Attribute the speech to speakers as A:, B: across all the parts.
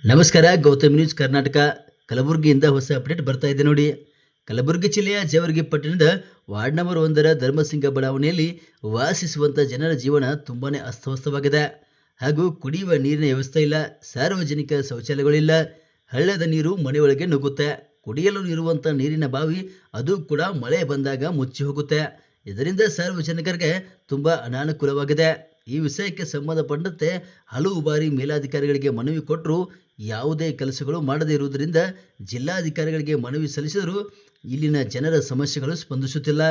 A: ನಮಸ್ಕಾರ. ಗೌತಮ್ ನ್ಯೂಸ್ ಕರ್ನಾಟಕ ಕಲಬುರಗಿಯಿಂದ ಹೊಸ ಅಪ್ಡೇಟ್ ಬರ್ತಾ ಇದೆ ನೋಡಿ. ಕಲಬುರಗಿ ಜಿಲ್ಲೆಯ ಜೇವರ್ಗಿ ಪಟ್ಟಣದ ವಾರ್ಡ್ ನಂಬರ್ 1ರ ಧರ್ಮಸಿಂಗ ಬಡಾವಣೆಯಲ್ಲಿ ವಾಸಿಸುವಂತ ಜನರ ಜೀವನ ತುಂಬಾನೇ ಅಸ್ತವ್ಯಸ್ತವಾಗಿದೆ. ಹಾಗೂ ಕುಡಿಯುವ ನೀರಿನ ವ್ಯವಸ್ಥೆ ಇಲ್ಲ, ಸಾರ್ವಜನಿಕ ಶೌಚಾಲಯಗಳಿಲ್ಲ, ಹಳ್ಳದ ನೀರು ಮನೆಯೊಳಗೆ ನುಗ್ಗುತ್ತೆ. ಕುಡಿಯಲು ಇರುವಂತ ನೀರಿನ ಬಾವಿ ಅದು ಕೂಡ ಮಳೆ ಬಂದಾಗ ಮುಚ್ಚಿ ಹೋಗುತ್ತೆ. ಇದರಿಂದ ಸಾರ್ವಜನಿಕರಿಗೆ ತುಂಬಾ ಅನಾನುಕೂಲವಾಗಿದೆ. ಈ ವಿಷಯಕ್ಕೆ ಸಂಬಂಧಪಟ್ಟಂತೆ ಹಲವು ಬಾರಿ ಮೇಲಾಧಿಕಾರಿಗಳಿಗೆ ಮನವಿ ಕೊಟ್ಟರು ಯಾವುದೇ ಕೆಲಸಗಳು ಮಾಡದೇ ಇರುವುದರಿಂದ ಜಿಲ್ಲಾಧಿಕಾರಿಗಳಿಗೆ ಮನವಿ ಸಲ್ಲಿಸಿದರೂ ಇಲ್ಲಿನ ಜನರ ಸಮಸ್ಯೆಗಳು ಸ್ಪಂದಿಸುತ್ತಿಲ್ಲ.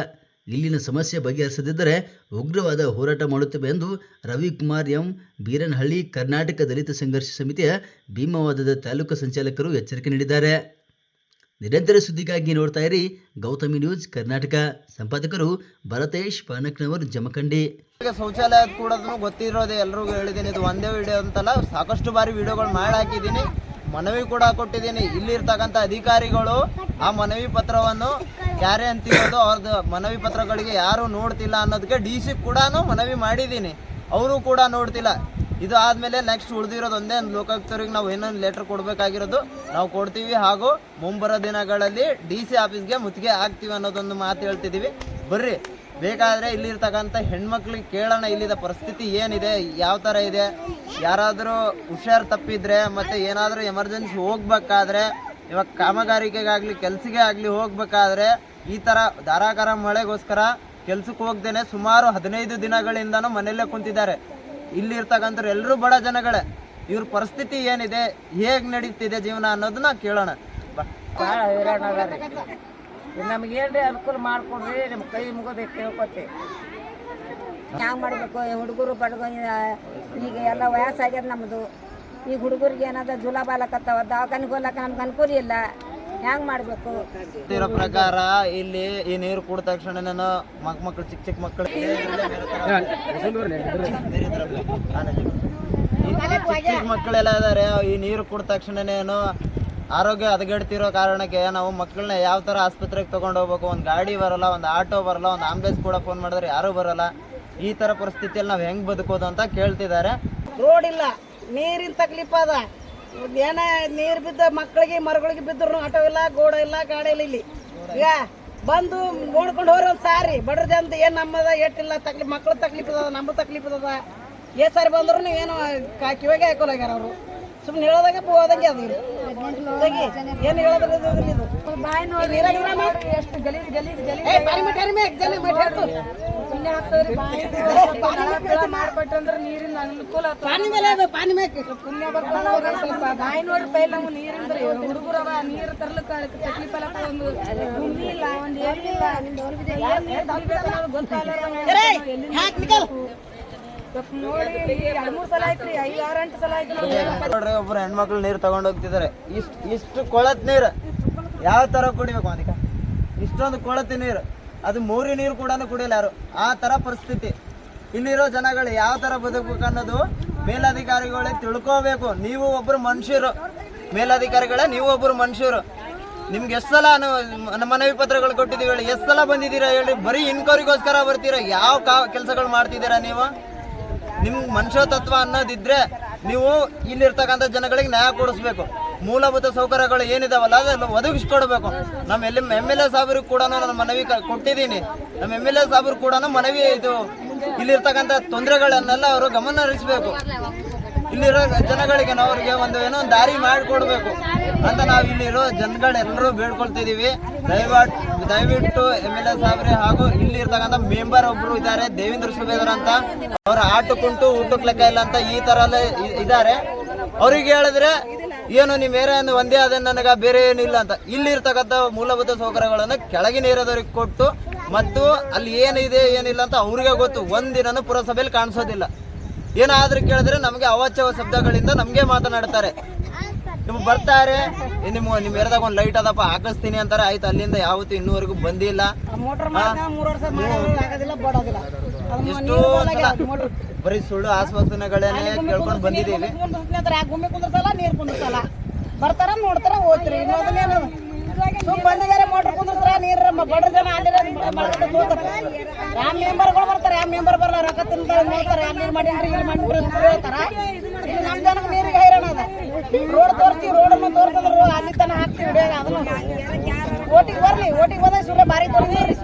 A: ಇಲ್ಲಿನ ಸಮಸ್ಯೆ ಬಗೆಹರಿಸದಿದ್ದರೆ ಉಗ್ರವಾದ ಹೋರಾಟ ಮಾಡುತ್ತೇವೆ ಎಂದು ರವಿಕುಮಾರ್ ಎಂ ಬೀರನಹಳ್ಳಿ ಕರ್ನಾಟಕ ದಲಿತ ಸಂಘರ್ಷ ಸಮಿತಿಯ ಭೀಮವಾದದ ತಾಲೂಕು ಸಂಚಾಲಕರು ಎಚ್ಚರಿಕೆ ನೀಡಿದ್ದಾರೆ. ನಿರಂತರ ಸುದ್ದಿಗಾಗಿ ನೋಡ್ತಾ ಇರಿ ಗೌತಮಿ ನ್ಯೂಸ್ ಕರ್ನಾಟಕ. ಸಂಪಾದಕರು ಭರತೇಶ್ ಪಾನಕ್ನವರ್ ಜಮಖಂಡಿ.
B: ಶೌಚಾಲಯ ಕೂಡೋದನ್ನು ಗೊತ್ತಿರೋದೆ, ಎಲ್ರಿಗೂ ಹೇಳಿದ್ದೀನಿ. ಇದು ಒಂದೇ ವಿಡಿಯೋ ಅಂತಲ್ಲ, ಸಾಕಷ್ಟು ಬಾರಿ ವಿಡಿಯೋಗಳು ಮಾಡಿ ಹಾಕಿದ್ದೀನಿ, ಮನವಿ ಕೂಡ ಕೊಟ್ಟಿದ್ದೀನಿ. ಇಲ್ಲಿರ್ತಕ್ಕಂಥ ಅಧಿಕಾರಿಗಳು ಆ ಮನವಿ ಪತ್ರವನ್ನು ಯಾರೇ ಅಂತಿರೋದು ಅವ್ರದ್ದು ಮನವಿ ಪತ್ರಗಳಿಗೆ ಯಾರು ನೋಡ್ತಿಲ್ಲ ಅನ್ನೋದಕ್ಕೆ DC ಕೂಡ ಮನವಿ ಮಾಡಿದ್ದೀನಿ, ಅವರು ಕೂಡ ನೋಡ್ತಿಲ್ಲ. ಇದು ಆದಮೇಲೆ ನೆಕ್ಸ್ಟ್ ಉಳಿದಿರೋದು ಒಂದೇ ಲೋಕಾಯುಕ್ತರಿಗೆ ನಾವು ಏನೊಂದು ಲೆಟರ್ ಕೊಡಬೇಕಾಗಿರೋದು ನಾವು ಕೊಡ್ತೀವಿ. ಹಾಗೂ ಮುಂಬರೋ ದಿನಗಳಲ್ಲಿ DC ಆಫೀಸ್ಗೆ ಮುತ್ತಿಗೆ ಹಾಕ್ತೀವಿ ಅನ್ನೋದೊಂದು ಮಾತು ಹೇಳ್ತಿದ್ದೀವಿ. ಬರ್ರಿ, ಬೇಕಾದರೆ ಇಲ್ಲಿರ್ತಕ್ಕಂಥ ಹೆಣ್ಮಕ್ಳಿಗೆ ಕೇಳೋಣ, ಇಲ್ಲಿದ ಪರಿಸ್ಥಿತಿ ಏನಿದೆ, ಯಾವ ಥರ ಇದೆ. ಯಾರಾದರೂ ಹುಷಾರು ತಪ್ಪಿದ್ರೆ ಮತ್ತು ಏನಾದರೂ ಎಮರ್ಜೆನ್ಸಿ ಹೋಗ್ಬೇಕಾದ್ರೆ, ಇವಾಗ ಕಾಮಗಾರಿಕೆಗಾಗಲಿ ಕೆಲಸಕ್ಕೆ ಆಗಲಿ ಹೋಗ್ಬೇಕಾದ್ರೆ ಈ ಥರ ಧಾರಾಕಾರ ಮಳೆಗೋಸ್ಕರ ಕೆಲ್ಸಕ್ಕೆ ಹೋಗ್ದೇನೆ ಸುಮಾರು 15 ದಿನಗಳಿಂದನೂ ಮನೆಯಲ್ಲೇ ಕುಂತಿದ್ದಾರೆ. ಇಲ್ಲಿರ್ತಕ್ಕಂಥವ್ರು ಎಲ್ಲರೂ ಬಡ ಜನಗಳೇ. ಇವ್ರ ಪರಿಸ್ಥಿತಿ ಏನಿದೆ, ಹೇಗೆ ನಡೀತಿದೆ ಜೀವನ ಅನ್ನೋದನ್ನ ಕೇಳೋಣ.
C: ಭಾಳ ಹೈರಾಣ ಅದ ರೀ. ನಮಗೇನ್ರಿ ಅನುಕೂಲ ಮಾಡಿಕೊಡ್ರಿ, ನಿಮ್ಮ ಕೈ ಮುಗೋದು ಕೇಳ್ಕೊತಿ. ಹ್ಯಾಂಗೆ ಮಾಡಬೇಕು? ಹುಡುಗರು ಬಡಗ ಈಗ ಎಲ್ಲ ವಯಸ್ಸಾಗ್ಯದ ನಮ್ಮದು. ಈಗ ಹುಡುಗರಿಗೆ ಏನಾದ ಜುಲಾಬಾಲಕತ್ತಾವ, ದವಾಖಾನಿಗೆ ಹೋಗ್ಲಕ್ಕ ನಮ್ಗೆ ಅನುಕೂಲ ಇಲ್ಲ. ಹ್ಯಾಂಗೆ ಮಾಡಬೇಕು?
B: ಇರೋ ಪ್ರಕಾರ ಇಲ್ಲಿ ಈ ನೀರು ಕುಡಿದ ತಕ್ಷಣ ಮಕ್ಕಳು ಚಿಕ್ಕ ಮಕ್ಕಳು ಚಿಕ್ಕ ಮಕ್ಕಳೆಲ್ಲ ಇದ್ದಾರೆ. ಈ ನೀರು ಕುಡಿದ ತಕ್ಷಣನೇನು ಆರೋಗ್ಯ ಹದಗೆಡ್ತಿರೋ ಕಾರಣಕ್ಕೆ ನಾವು ಮಕ್ಕಳನ್ನ ಯಾವ ಥರ ಆಸ್ಪತ್ರೆಗೆ ತೊಗೊಂಡು ಹೋಗ್ಬೇಕು. ಒಂದು ಗಾಡಿ ಬರೋಲ್ಲ, ಒಂದು ಆಟೋ ಬರೋಲ್ಲ, ಒಂದು ಆಂಬುಲೆನ್ಸ್ ಕೂಡ ಫೋನ್ ಮಾಡಿದ್ರೆ ಯಾರೂ ಬರೋಲ್ಲ. ಈ ಥರ ಪರಿಸ್ಥಿತಿಯಲ್ಲಿ ನಾವು ಹೆಂಗೆ ಬದುಕೋದು ಅಂತ ಕೇಳ್ತಿದ್ದಾರೆ.
D: ರೋಡ್ ಇಲ್ಲ, ನೀರಿನ ತಕ್ಲೀಫ್ ಅದ. ಏನ ನೀರು ಬಿದ್ದ ಮಕ್ಕಳಿಗೆ ಮರಗಳಿಗೆ ಬಿದ್ದರು ಆಟೋ ಇಲ್ಲ, ಗೋಡ ಇಲ್ಲ, ಗಾಡಿ ಇಲ್ಲ. ಇಲ್ಲಿ ಈಗ ಬಂದು ನೋಡ್ಕೊಂಡು ಹೋಗ್ರಿ ಒಂದು ಸಾರಿ ಬಡ್ರದೆ ಅಂತ ಏನು ನಮ್ಮದ ಏಟಿಲ್ಲ ತಕ್ಲೀಫ್, ಮಕ್ಳು ತಕ್ಲೀಫ್ ಅದ, ನಮ್ದು ತಕ್ಲೀಫ್ ಅದ. ಸಾರಿ ಬಂದ್ರು ಏನು ಕಿವಿಗೆ ಹಾಕೋಲಾಗ್ಯಾರ ಅವರು. ಸುಮ್ಮನೆ ಹೇಳೋದಾಗ ಹೋದಂಗೆ ಅದು ಏನು ಹೇಳೋದ್ರ ಇದು ಎಷ್ಟು ಗಲೀಜ್ ಗಲೀಜ್ ಮಾಡ್ಕೊಟ್ಟಂದ್ರೆ ನೀರಿನ ಅನುಕೂಲ ಪುಣ್ಯ ಬರ್ತಾರೆ. ಸ್ವಲ್ಪ ಬಾಯಿ ನೋಡ್ರಿ ಪೈಲ್ ನಮ್ಗೆ ನೀರಿಂದ ಹುಡುಗರವ ನೀರು ತರ್ಲಿಕ್ಕೆ ತಕ್ಲೀಫ್ ಎಲ್ಲ ಒಂದು ಭೂಮಿ ಇಲ್ಲ, ಒಂದು ಏನಿಲ್ಲ,
B: ನೋಡ್ರಿ, ಒಬ್ರು ಹೆಣ್ಮಕ್ಳು ನೀರು ತಗೊಂಡು ಹೋಗ್ತಿದ್ದಾರೆ. ಇಷ್ಟು ಕೊಳತ್ ನೀರು ಯಾವ ತರ ಕುಡಿಬೇಕು? ಅದಕ್ಕೆ ಇಷ್ಟೊಂದು ಕೊಳತಿ ನೀರು, ಅದು ಮೂರಿ ನೀರು ಕೂಡ ಕುಡಿಯಲ್ಲ ಯಾರು. ಆ ತರ ಪರಿಸ್ಥಿತಿ ಇಲ್ಲಿರೋ ಜನಗಳು ಯಾವ ತರ ಬದುಕಬೇಕು ಅನ್ನೋದು ಮೇಲಧಿಕಾರಿಗಳೇ ತಿಳ್ಕೋಬೇಕು. ನೀವು ಒಬ್ರು ಮನುಷ್ಯರು, ಮೇಲಧಿಕಾರಿಗಳೇ ನೀವು ಒಬ್ರು ಮನುಷ್ಯರು. ನಿಮ್ಗೆ ಎಷ್ಟು ಸಲ ಮನವಿ ಪತ್ರಗಳು ಕೊಟ್ಟಿದ್ದೀವಿ ಹೇಳಿ, ಎಷ್ಟು ಸಲ ಬಂದಿದ್ದೀರಾ ಹೇಳಿ? ಬರೀ ಇನ್ಕ್ವೈರಿಗೋಸ್ಕರ ಬರ್ತೀರಾ? ಯಾವ ಕೆಲಸಗಳು ಮಾಡ್ತಿದ್ದೀರಾ ನೀವು? ನಿಮ್ಗೆ ಮನುಷ್ಯತ್ವ ಅನ್ನೋದಿದ್ರೆ ನೀವು ಇಲ್ಲಿರ್ತಕ್ಕಂಥ ಜನಗಳಿಗೆ ನ್ಯಾಯ ಕೊಡಿಸ್ಬೇಕು. ಮೂಲಭೂತ ಸೌಕರ್ಯಗಳು ಏನಿದಾವಲ್ಲ ಅದನ್ನು ಒದಗಿಸ್ಕೊಡ್ಬೇಕು. ನಮ್ಮ MLA ಸಾಹೇಬ್ರಿಗೆ ಕೂಡ ನಾನು ಮನವಿ ಕೊಟ್ಟಿದ್ದೀನಿ. ನಮ್ಮ MLA ಸಾಹೇಬ್ರು ಕೂಡ ಮನವಿ ಇದು ಇಲ್ಲಿರ್ತಕ್ಕಂಥ ತೊಂದರೆಗಳನ್ನೆಲ್ಲ ಅವರು ಗಮನ ಹರಿಸಬೇಕು. ಇಲ್ಲಿರೋ ಜನಗಳಿಗೆ ನಾವು ಅವ್ರಿಗೆ ಏನೋ ಒಂದು ದಾರಿ ಮಾಡಿಕೊಡ್ಬೇಕು ಅಂತ ನಾವು ಇಲ್ಲಿರೋ ಜನಗಳೆಲ್ಲರೂ ಬೇಡ್ಕೊಳ್ತಿದ್ದೀವಿ. ದಯವಿಟ್ಟು MLA ಸಾಹೇಬ್ರೆ ಹಾಗೂ ಇಲ್ಲಿರ್ತಕ್ಕಂಥ ಮೆಂಬರ್ ಒಬ್ರು ಇದ್ದಾರೆ, ದೇವೇಂದ್ರ ಸುಬೇದರ್ ಅಂತ. ಅವ್ರ ಆಟಕ್ಕುಂಟು ಊಟಕ್ಕೆ ಲೆಕ್ಕ ಇಲ್ಲ ಅಂತ ಈ ಥರ ಎಲ್ಲ ಇದ್ದಾರೆ. ಅವ್ರಿಗೆ ಹೇಳಿದ್ರೆ ಏನು ನೀವು ಬೇರೆ ಒಂದೇ ಅದೇ ನನಗೆ ಬೇರೆ ಏನಿಲ್ಲ ಅಂತ. ಇಲ್ಲಿರ್ತಕ್ಕಂಥ ಮೂಲಭೂತ ಸೌಕರ್ಯಗಳನ್ನು ಕೆಳಗಿನ ಏರಿಯಾದವ್ರಿಗೆ ಕೊಟ್ಟು ಮತ್ತು ಅಲ್ಲಿ ಏನಿದೆ ಏನಿಲ್ಲ ಅಂತ ಅವ್ರಿಗೆ ಗೊತ್ತು. ಒಂದಿನೂ ಪುರಸಭೆಯಲ್ಲಿ ಕಾಣಿಸೋದಿಲ್ಲ. ಏನಾದರೂ ಕೇಳಿದ್ರೆ ನಮಗೆ ಅವಾಚ್ಯ ಶಬ್ದಗಳಿಂದ ನಮಗೆ ಮಾತನಾಡ್ತಾರೆ. ನಿಮ್ಗೆ ಬರ್ತಾರೆ, ನಿಮ್ಮ ಏರಿಯಾದಾಗ ಒಂದು ಲೈಟ್ ಅದಪ್ಪ ಹಾಕಿಸ್ತೀನಿ ಅಂತಾರೆ. ಆಯ್ತು, ಅಲ್ಲಿಂದ ಯಾವತ್ತೂ ಇನ್ನೂವರೆಗೂ ಬಂದಿಲ್ಲ. ಎಷ್ಟೋ ಬರೀ ಸುಳ್ಳು ಆಶ್ವಾಸನೆಗಳನ್ನೇ ಕೇಳ್ಕೊಂಡು ಬಂದಿದ್ದೀವಿ.
D: ನೀರು ಕುಂದಿಸಲ್ಲ, ಬರ್ತಾರ ನೋಡ್ತಾರ ಹೋಗ್ತೀರಿ. ಬಂದಿದ್ದಾರೆ ಮೋಟ್ರ್ ಕುಂದಿಸ್ತಾರ, ನೀರು ಬಡ್ರ ಜನ ಯಾವ ಮೆಂಬರ್ಗಳು ಬರ್ತಾರೆ, ಯಾವ ಮೆಂಬರ್ ಬರಲ್ಲ, ರೊಕ್ಕ ತಿಂತಾರೆ, ನೋಡ್ತಾರೆ, ಅಲ್ಲಿ ನೀರು ಮಾಡಿ ಹೇಳ್ತಾರ. ನಮ್ಮ ಜನಕ್ಕೆ ನೀರಿಗೆ ಹೈರಾಣ ಅದ. ರೋಡ್ ತೋರಿಸ್ತೀವಿ, ರೋಡನ್ನು ತೋರಿಸಿದ್ರು ಅಲ್ಲಿ ತನಕ ಹಾಕ್ತೀವಿ ವಿಡಿಯೋ. ಅದನ್ನು ಓಟಿಗೆ ಬರ್ಲಿ, ಓಟಿಗೆ ಬಂದಾಗ ಸುಮ್ಮನೆ ಬಾರಿ ತೋರಿಸ್ತೀವಿ.